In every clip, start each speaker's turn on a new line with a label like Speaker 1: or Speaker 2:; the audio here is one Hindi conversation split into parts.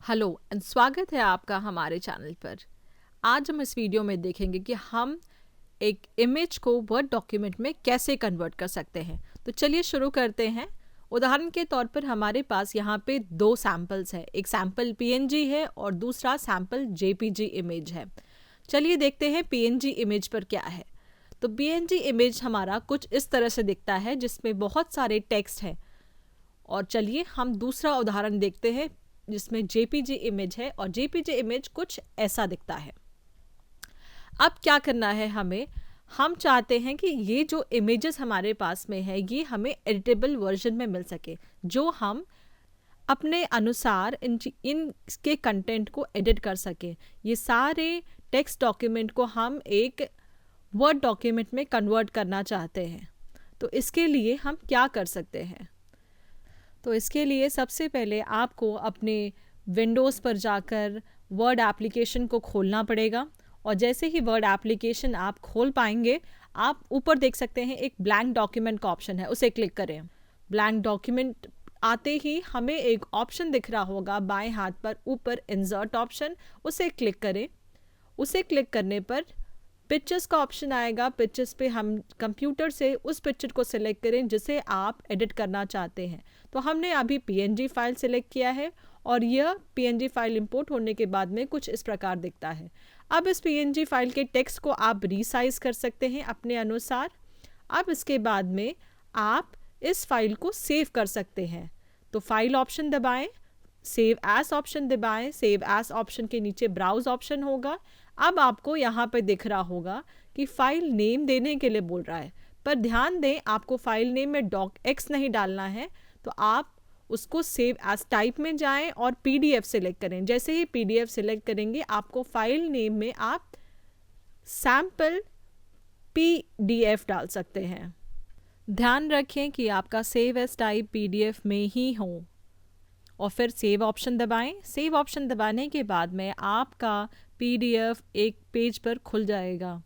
Speaker 1: हेलो एंड स्वागत है आपका हमारे चैनल पर। आज हम इस वीडियो में देखेंगे कि हम एक इमेज को वर्ड डॉक्यूमेंट में कैसे कन्वर्ट कर सकते हैं। तो चलिए शुरू करते हैं। उदाहरण के तौर पर हमारे पास यहाँ पे दो सैम्पल्स हैं, एक सैम्पल पीएनजी है और दूसरा सैम्पल जेपीजी इमेज है। चलिए देखते हैं पीएनजी इमेज पर क्या है। तो पीएनजी इमेज हमारा कुछ इस तरह से दिखता है जिसमें बहुत सारे टेक्स्ट हैं। और चलिए हम दूसरा उदाहरण देखते हैं जिसमें जेपीजी इमेज है और जेपीजी इमेज कुछ ऐसा दिखता है। अब क्या करना है हमें, हम चाहते हैं कि ये जो इमेजेस हमारे पास में है ये हमें एडिटेबल वर्जन में मिल सके, जो हम अपने अनुसार इनके कंटेंट को एडिट कर सकें। ये सारे टेक्स्ट डॉक्यूमेंट को हम एक वर्ड डॉक्यूमेंट में कन्वर्ट करना चाहते हैं। तो इसके लिए हम क्या कर सकते हैं? तो इसके लिए सबसे पहले आपको अपने विंडोज़ पर जाकर वर्ड एप्लीकेशन को खोलना पड़ेगा। और जैसे ही वर्ड एप्लीकेशन आप खोल पाएंगे, आप ऊपर देख सकते हैं एक ब्लैंक डॉक्यूमेंट का ऑप्शन है, उसे क्लिक करें। ब्लैंक डॉक्यूमेंट आते ही हमें एक ऑप्शन दिख रहा होगा बाएं हाथ पर ऊपर, इंसर्ट ऑप्शन, उसे क्लिक करें। उसे क्लिक करने पर पिक्चर्स का ऑप्शन आएगा। पिक्चर्स पे हम कंप्यूटर से उस पिक्चर को सिलेक्ट करें जिसे आप एडिट करना चाहते हैं। तो हमने अभी पीएनजी फाइल सिलेक्ट किया है और यह पीएनजी फाइल इंपोर्ट होने के बाद में कुछ इस प्रकार दिखता है। अब इस पीएनजी फाइल के टेक्स्ट को आप रीसाइज कर सकते हैं अपने अनुसार। अब इसके बाद में आप इस फाइल को सेव कर सकते हैं। तो फाइल ऑप्शन दबाएं, सेव एज ऑप्शन दबाएं। सेव एज ऑप्शन के नीचे ब्राउज ऑप्शन होगा। अब आपको यहाँ पे दिख रहा होगा कि फाइल नेम देने के लिए बोल रहा है, पर ध्यान दें आपको फाइल नेम में docx नहीं डालना है। तो आप उसको सेव एज टाइप में जाएं और पीडीएफ सिलेक्ट करें। जैसे ही पीडीएफ सिलेक्ट करेंगे आपको फाइल नेम में आप सैम्पल पीडीएफ डाल सकते हैं। ध्यान रखें कि आपका सेव एज टाइप पीडीएफ में ही हो और फिर सेव ऑप्शन दबाएं। सेव ऑप्शन दबाने के बाद में आपका पीडीएफ एक पेज पर खुल जाएगा।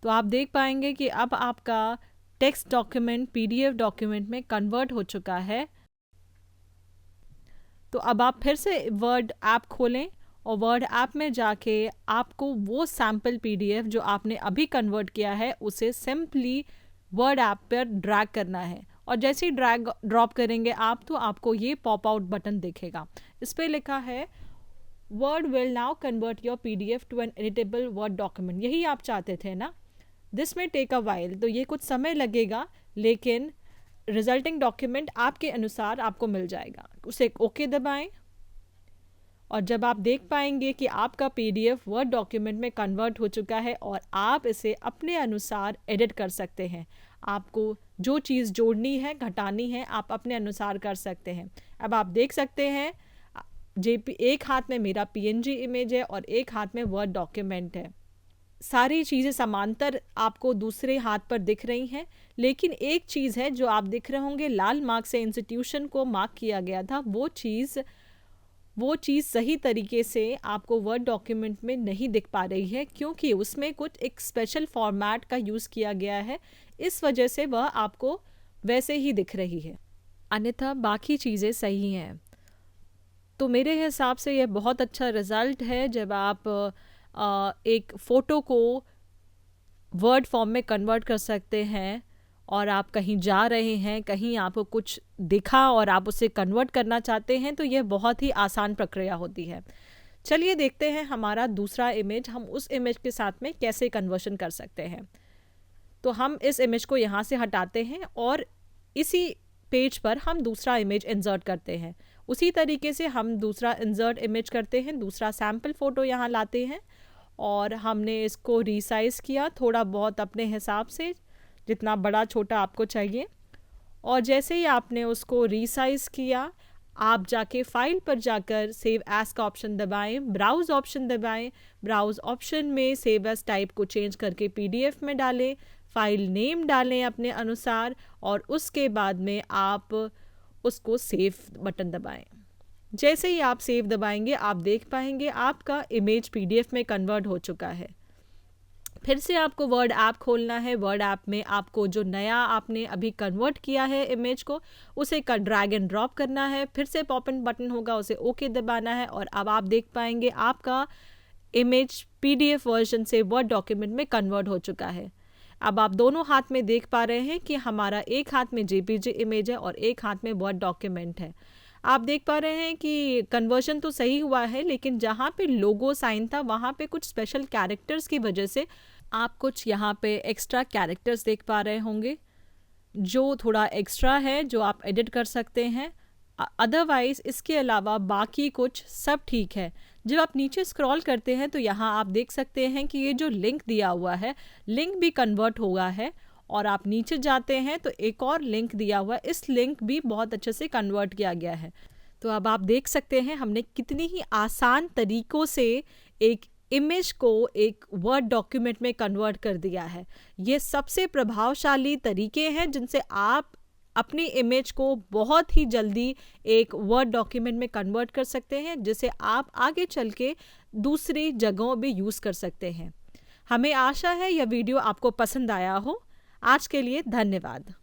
Speaker 1: तो आप देख पाएंगे कि अब आपका टेक्स्ट डॉक्यूमेंट पीडीएफ डॉक्यूमेंट में कन्वर्ट हो चुका है। तो अब आप फिर से वर्ड ऐप खोलें और वर्ड ऐप में जाके आपको वो सैम्पल पीडीएफ जो आपने अभी कन्वर्ट किया है उसे सिंपली वर्ड ऐप पर ड्रैग करना है। और जैसे ही ड्रैग ड्रॉप करेंगे आप, तो आपको ये पॉप आउट बटन दिखेगा। इस पर लिखा है word will now convert your PDF to an editable word document. यही आप चाहते थे ना? दिस में टेक अ वाइल, तो ये कुछ समय लगेगा लेकिन रिजल्टिंग डॉक्यूमेंट आपके अनुसार आपको मिल जाएगा। उसे ओके दबाएं और जब आप देख पाएंगे कि आपका पीडीएफ वर्ड डॉक्यूमेंट में कन्वर्ट हो चुका है और आप इसे अपने अनुसार एडिट कर सकते हैं। आपको जो चीज़ जोड़नी है, घटानी है, आप अपने अनुसार कर सकते हैं। अब आप देख सकते हैं एक हाथ में मेरा पीएनजी इमेज है और एक हाथ में वर्ड डॉक्यूमेंट है। सारी चीज़ें समांतर आपको दूसरे हाथ पर दिख रही हैं, लेकिन एक चीज़ है जो आप दिख रहे होंगे, लाल मार्क से इंस्टीट्यूशन को मार्क किया गया था। वो चीज़ सही तरीके से आपको वर्ड डॉक्यूमेंट में नहीं दिख पा रही है, क्योंकि उसमें कुछ एक स्पेशल फॉर्मेट का यूज़ किया गया है। इस वजह से वह आपको वैसे ही दिख रही है, अन्यथा बाकी चीज़ें सही हैं। तो मेरे हिसाब से यह बहुत अच्छा रिज़ल्ट है जब आप एक फ़ोटो को वर्ड फॉर्म में कन्वर्ट कर सकते हैं और आप कहीं जा रहे हैं, कहीं आपको कुछ दिखा और आप उसे कन्वर्ट करना चाहते हैं, तो यह बहुत ही आसान प्रक्रिया होती है। चलिए देखते हैं हमारा दूसरा इमेज, हम उस इमेज के साथ में कैसे कन्वर्शन कर सकते हैं। तो हम इस इमेज को यहाँ से हटाते हैं और इसी पेज पर हम दूसरा इमेज इंसर्ट करते हैं। उसी तरीके से हम दूसरा इंसर्ट इमेज करते हैं, दूसरा सैम्पल फ़ोटो यहाँ लाते हैं और हमने इसको रीसाइज़ किया थोड़ा बहुत अपने हिसाब से, जितना बड़ा छोटा आपको चाहिए। और जैसे ही आपने उसको रीसाइज़ किया, आप जाके फाइल पर जाकर सेव एज का ऑप्शन दबाएं, ब्राउज़ ऑप्शन दबाएं। ब्राउज़ ऑप्शन में सेव एज टाइप को चेंज करके पीडीएफ में डालें, फाइल नेम डालें अपने अनुसार और उसके बाद में आप उसको सेव बटन दबाएं। जैसे ही आप सेव दबाएंगे आप देख पाएंगे आपका इमेज पीडीएफ में कन्वर्ट हो चुका है। फिर से आपको वर्ड ऐप खोलना है। वर्ड ऐप में आपको जो नया आपने अभी कन्वर्ट किया है इमेज को, उसे ड्रैग एंड ड्रॉप करना है। फिर से पॉप इन बटन होगा, उसे ओके दबाना है और अब आप देख पाएंगे आपका इमेज पीडीएफ वर्जन से वर्ड डॉक्यूमेंट में कन्वर्ट हो चुका है। अब आप दोनों हाथ में देख पा रहे हैं कि हमारा एक हाथ में जेपीजी इमेज है और एक हाथ में वर्ड डॉक्यूमेंट है। आप देख पा रहे हैं कि कन्वर्जन तो सही हुआ है, लेकिन जहाँ पे लोगो साइन था वहाँ पे कुछ स्पेशल कैरेक्टर्स की वजह से आप कुछ यहाँ पे एक्स्ट्रा कैरेक्टर्स देख पा रहे होंगे, जो थोड़ा एक्स्ट्रा है, जो आप एडिट कर सकते हैं। अदरवाइज इसके अलावा बाकी कुछ सब ठीक है। जब आप नीचे स्क्रॉल करते हैं तो यहाँ आप देख सकते हैं कि ये जो लिंक दिया हुआ है, लिंक भी कन्वर्ट हुआ है। और आप नीचे जाते हैं तो एक और लिंक दिया हुआ है, इस लिंक भी बहुत अच्छे से कन्वर्ट किया गया है। तो अब आप देख सकते हैं हमने कितनी ही आसान तरीक़ों से एक इमेज को एक वर्ड डॉक्यूमेंट में कन्वर्ट कर दिया है। ये सबसे प्रभावशाली तरीके हैं जिनसे आप अपनी इमेज को बहुत ही जल्दी एक वर्ड डॉक्यूमेंट में कन्वर्ट कर सकते हैं, जिसे आप आगे चल के दूसरी जगहों भी यूज़ कर सकते हैं। हमें आशा है यह वीडियो आपको पसंद आया हो। आज के लिए धन्यवाद।